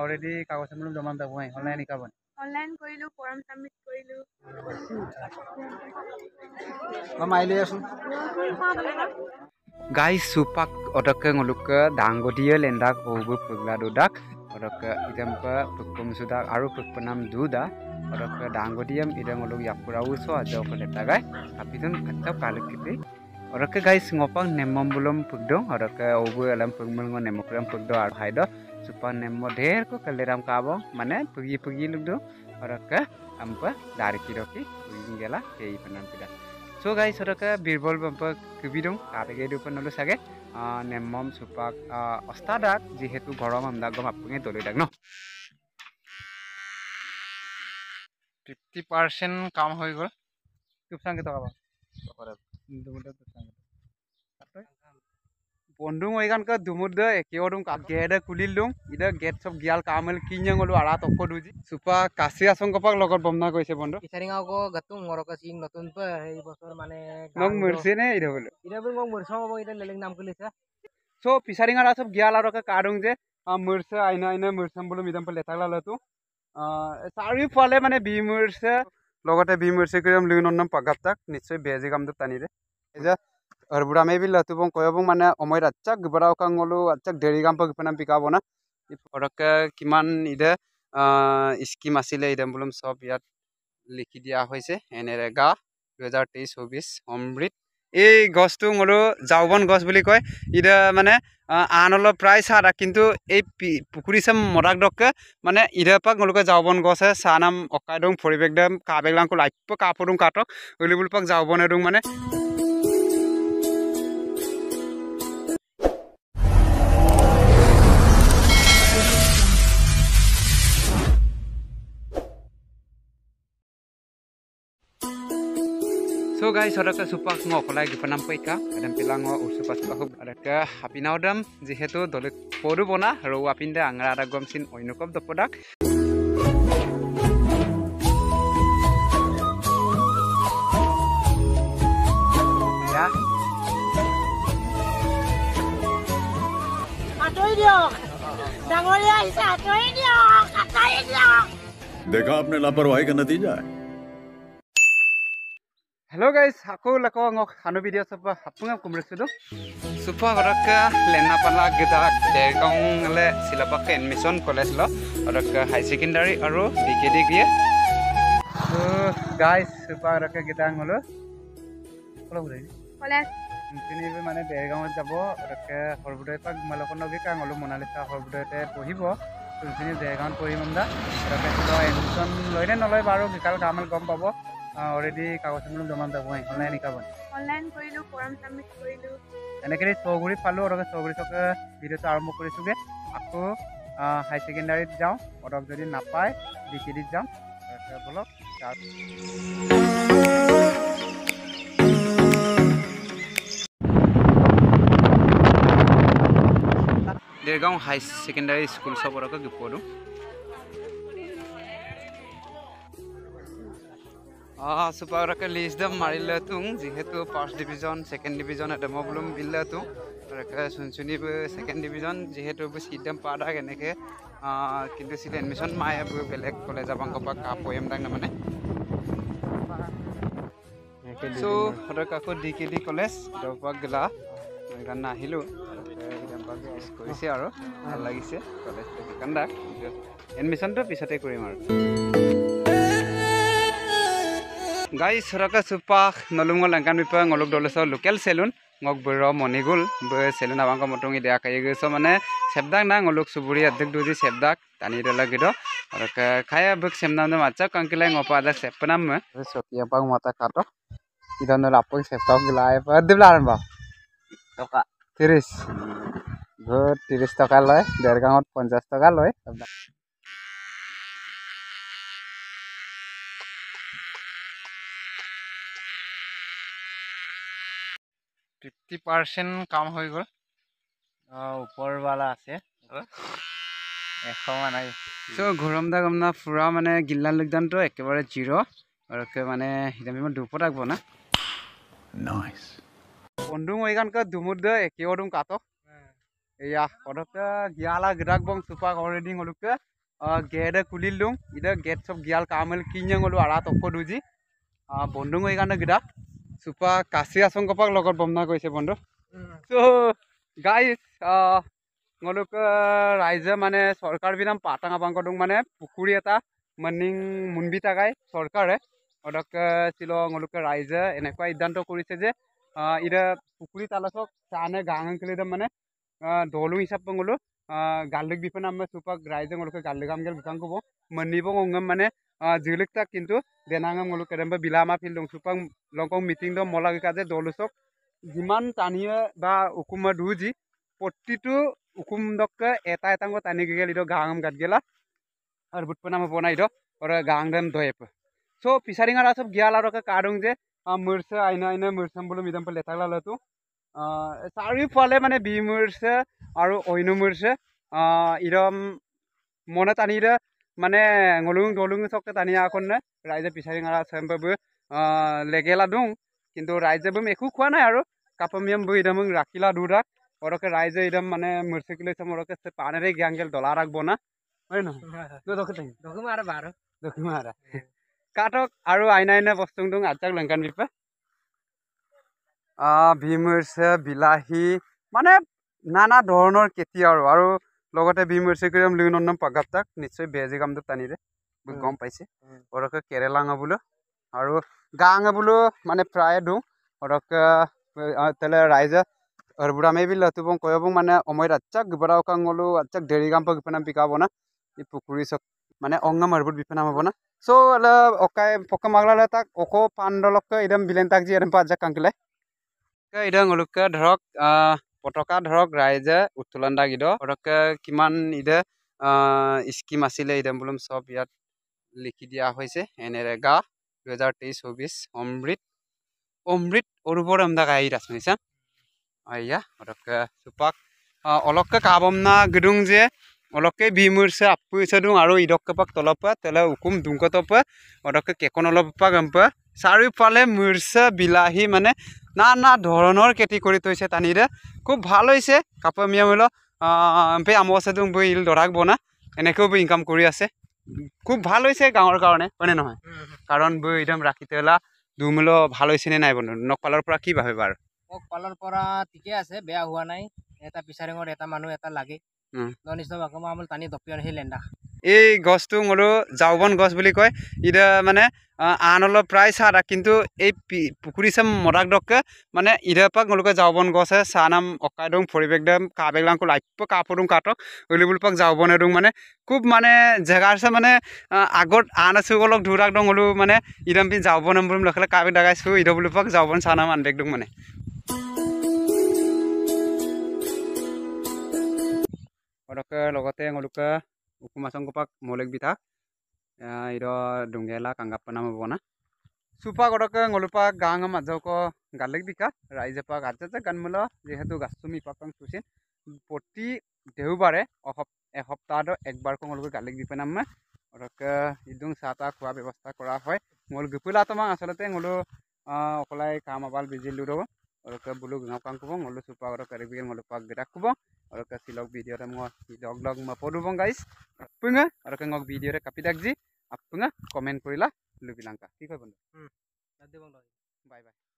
already কাগজ আমলম জমা যাব অনলাইন ইকাবন অনলাইন কৰিলো ফৰ্ম সাবমিট কৰিলো মাইলি আছো guys supak odak ngoluk danggodia lendak obu pugla dudak odak idampa pukpum sudak aru pukpanam duda odak danggodiam idam ngoluk yapura uso aja koleta gai tapi tun kacau kalik gitu odak guys ngopang nemom belum pugdong odak obu alam pugmul ngo nemokram pugdo ar haido supan nemo der ko kaleram kabong mane pugi lugdo odak ampa dari kiroki pugi gela kei panam pida so guys odak birbol bampa kubidong kabege dupan nolu sage nemom supak ostadak jihetu gorom amda gom apunge toli dak no 50% কাম হৈ গল তুপসাংকে টকা পাম বন্ধু মইগান কা দুমুদ একেওডুম grade কুলিল দুম ইদা gate সব গিয়াল কামল কিঞ্জং গলু আড়া তক্ক দুজি সুপা কাশি আসং কপাক লগত বমনা কইছে বন্ধু ইসারিঙাও কো গাতুং মরকা সিং নতুন পে এই বছর মানে নং মরছে নে ইদা বলে ইদা বল মং মরছং হবো ইদা লেলেং নাম কলিছে সো পিসারিঙা সব গিয়াল আর কা কাডুং যে মরছে আইনা মরছাম বলু মিদাম পে লেতাগলা লতু চাৰিওফালে মানে বিমৰছে লগতে বিমৰছে কৰিম লিনন পাগাতাক নিশ্চয় বেজি কামটো টানি দে এজা হৰবুৰা মে বিল তুবং কয়বং মানে অময় আচ্চাক গবৰাও কাংগলু আচ্চাক দেৰি কাম পগপনা পিকাব না ফৰকে কিমান ইদে স্কিম আছিলে ইদম বলম সব ইয়াত লিখি দিয়া হৈছে এনেৰেগা 2023-24 অমৃত এই গছটো মোৰো জাউবন গছ বুলি কয় ইদা মানে আন অলপ প্ৰায় সারা কিন্তু এই পুকুরি সাম মরাক ডকে মানে ইদা পাক গলকে জাউবন গছে সানাম অকাইদং ফরিবেকদম কাবেগলাংকো লাইপ কাপদং কাটক ওলিবুল পাক জাউবন এদং মানে so guys odaka supak ngokolai gipanam paika adam pilango usupa supak adaka hapinaudam jihetu dolik podu bona ro apinde angra ada gomsin oinukop dopodak ya atoi diok dangoria isa atoi diok देखा आपने लापरवाही का नतीजा है hello guys aku lako ngok anu video sapa hapunga kumresudo supa goraka lena pala geda dergong le silabak admission college lo oraka high secondary aro dkd gie so guys supa goraka geda ngolo kolo burai college তিনি মানে dergong যাব oraka horbudoy pak malakon oge ka ngolo monalisa horbudoyte পঢ়িব তুমি dergong পঢ়িমন্দা oraka তো admission লয়নে নলয় বাৰো বিকাল কামল গম পাব অলৰেডি কাগজ আমলম জমা যাব অনলাইন ইকাবন অনলাইন কৰিলো ফৰ্ম সাবমিট কৰিলো এনেকৈ চৌগুৰি পালোঁ আৰু চৌগুৰি চকে ভিডিঅ'টো আৰম্ভ কৰিছোঁগৈ আকৌ হাই ছেকেণ্ডাৰীত যাওঁ পদক যদি নাপায় ডিকেডিত যাওঁ বলক দেৰগাঁও হাই ছেকেণ্ডাৰী স্কুল চবৰকে গপৰো সুপাৰকে লিষ্ট দম মাৰিলে তুং যিহেতু ফাৰ্ষ্ট ডিভিজন ছেকেণ্ড ডিভিজন এডম বলুম বিল্লে তুং চুনচুনি ছেকেণ্ড ডিভিজন যিহেতু চিট দাম পাদাক এনেকৈ কিন্তু চিট এডমিশ্যন মায়ে বেলেগ কলেজ যাবাংকপা কাপয়েম দাং মানে চ' সদক আকৌ ডিকেডি কলেজ দৰপাক গেলা সেইকাৰণে আহিলোঁ কৰিছে আৰু ভাল লাগিছে কলেজ কান্দাক এডমিশ্যনটো পিছতে কৰিম আৰু guys soraka supak nolungo langkan mipa ngolok doleso local salon ngok bero monigul be salon abang ko motongi dia kaye ge so mane sebdak na ngolok suburi adek doji sebdak tani dela gido oraka khaya bek semnam na macha kankilai ngopa ada sepnam me sokia bang mata kato idan la apoi septak gilai pa diblaran ba toka 30 good 30 taka loy dergangot 50 taka loy 50% কাম হৈ গল ওপৰ वाला আছে এখন নাই so গৰম দা গমনা ফুৰা মানে গিল্লা লগদানটো একেবাৰে জিৰো আৰু কে মানে হিদামি মই দুপত আগব না নাইস বন্ধু মই গান কা দুমুদ একেওডুম কাটো iya odokka giala gerak bong supak already ngolukka gede kulil dong ida get sob gial kamel kinya ngolu ara tokko duji bondung oi kana gedak supa kasi asong kapak logot bomna koise bondo so guys ngolukka raija mane sarkar binam patang abang kodung mane pukuri eta maning munbi takai sarkare odokka silo ngolukka raija enekwa idanto korise je ida pukuri talasok sane gangang kelida mane dolu hisap pengulu gallik bipan amma supak raija ngolukka gallik amgel bukang kubo manibong ongam mane jilik tak kintu denangam ngolukka demba bilama fil dong supang longkong meeting do mola kaje dolu sok jiman taniya ba ukuma duji প্ৰতিটো উকুম দক্কে এটা এটাঙ্গ টানি গেল ইটো গাঙম গাত গেলা আর বুটপনা মে বনাই দো और गांग them दोयप सो फिसारिंग आरा सब गियाल आरो का काडुं जे मुरसे आइना आइना मुरसम बुलु मिदम पे लेताला लतु सारि फले माने बि मुरसे आरो ओइनो मुरसे इरम मने तानिरे माने ngolung dolung sok tania konne राइजे फिसारिंग आरा सेमबो लेगेला दुं किन्तु राइजे बम एकु खुआ नाय आरो कापमियम बो इदम राखिला दुरा ওরকে রাইজে ইদম মানে মুরসে কিলো সম ওরকে সে পানেরে গ্যাঙ্গেল ডলা রাখবো না হয় না তো দকে তাই দকে মারা বারো দকে মারা কাটক আৰু আইনা আইনা বস্তু দং আজাক লংকান বিপে বিমুৰছে বিলাহী মানে নানা ধৰণৰ কেতি আৰু লগতে বিমুৰছে কিৰম লিননম পাগাতাক নিশ্চয় বেজি কামটো টানিৰে গম পাইছে ওৰকে কেৰেলা ngabulu আৰু গা ngabulu মানে প্ৰায় দং ওৰকে তেলে ৰাইজে और बुढ़ा में भी लतुबों कोयबों माने अमर अच्छा गबराव का ngolu अच्छा डेरी गाम पर बिपना पिकाबो ना ये पुकुरी सब माने अंगम हरबुट बिपना मबो ना सो अला ओकाय पक्का मागला लता ओको पांडलक के इदम बिलेन ताक जी एरम पाजा कांकले के इदम ngoluk के धरक पटका धरक राइजे उत्तोलन दागिदो औरक किमान इदे स्कीम आसिले इदम बुलम सब यात लिखि दिया होइसे एनेरेगा 2023-24 अमृत अरुबर हमदा गाय रासनिसा iya odokke supak olokke kabomna gedung je olokke bimurse appu sedung aro idokke pak tolopa tele ukum dungkotopa odokke kekonolopa gampa sari fale murse bilahi mane নানা ধৰণৰ খেতি কৰি থৈছে তানিৰে খুব ভাল হৈছে কাপমিয়া হলো এমপে আমছে দুং বইল দৰাক বনা এনেকেও বই ইনকাম কৰি আছে খুব ভাল হৈছে গাঁৱৰ কাৰণে হয়নে নহয় কাৰণ বই একদম ৰাখি তেলা দুমলো ভাল হৈছে নে নাই বন্ধু নকপালৰ পৰা কি ভাবে বাৰু মোক পালৰ পৰা ঠিকে আছে বেয়া হোৱা নাই এটা পিছাৰিঙৰ এটা মানুহ এটা লাগে ননিষ্ট বাকমা আমল টানি দপিয়ন হে লেন্দা এই গছটো মোৰো জাউবন গছ বুলি কয় ইদা মানে আন অলপ প্ৰায় সাৰা কিন্তু এই পুকুৰী সম মৰাক দক্কে মানে ইদা পাক গলকে জাউবন গছে সানাম অকাইদং ফৰিবেকদম কাবেগলাংকো লাইপ কাপৰুং কাটক ওলিবুল পাক জাউবন এদং মানে খুব মানে জেগাৰছে মানে আগত আন আছে অলক ধুৰাক দং হলু মানে ইদম পি জাউবন এম্বুম লখলে কাবেগ দাগাইছো ইদা বুল পাক জাউবন সানাম আনবেকদং মানে ওরকে লগতে ngolukka ukumasong kopak molek bita ido dunggela kanggapana mabona supa odokke ngolupa gangam ajoko galek bika raije pak ajaja ganmulo jehetu gasumi pakang susin poti দেওবারে এসপ্তাহত একবার ngolukka galek bipanamma odokke idung sata khua ব্যবস্থা করা হয় ngol gupula tomang asolate ngolu okolai kam abal bijilu do odokke bulu ngapang kubo ngolu supa odokke rebigen ngolupa gedak kubo odokke silok video re mo log ma podubong guys punga odokke ngok video re kapidak ji apunga comment korila lubilangka ki koy bondhu bye bye